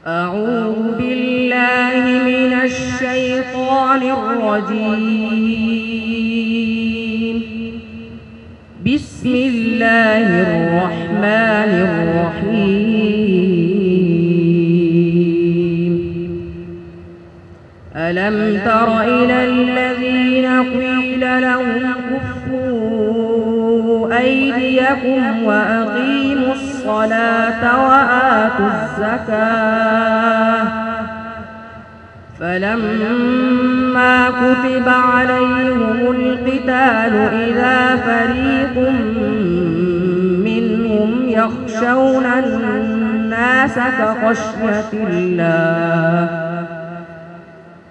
أعوذ بالله من الشيطان الرجيم. بسم الله الرحمن الرحيم. ألم تر إلى الذين قيل لهم كفوا أيديكم وأقيموا الصلاة وآتوا الزكاة فلما كتب عليهم القتال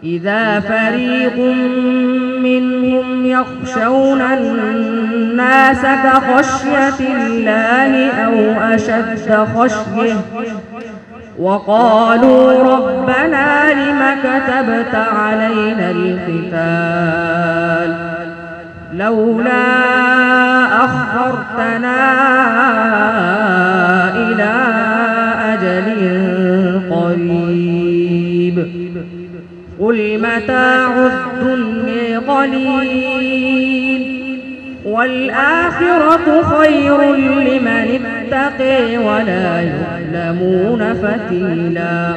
إذا فريق منهم يخشون الناس كخشية الله أو أشد خشية وقالوا ربنا لم كتبت علينا القتال لولا أخرتنا إلى أجل قريب قل متاع الدنيا قليل والآخرة خير لمن اتقي ولا يظلمون فتيلا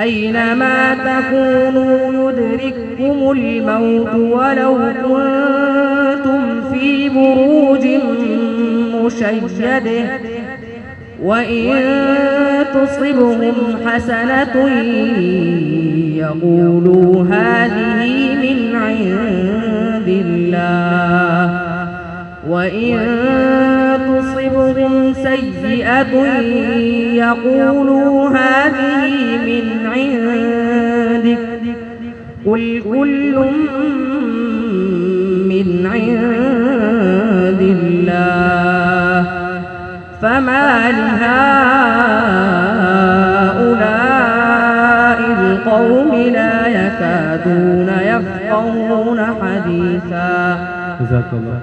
أينما تكونوا يدرككم الموت ولو كنتم في بروج مشيدة وإن تصبهم حسنة يقولوا هذه من عند الله وإن تصبهم سيئة يقولوا هذه من عندك قل كل من عند الله فما لهؤلاء القوم لا يكادون يفقهون حديثا. جزاك الله.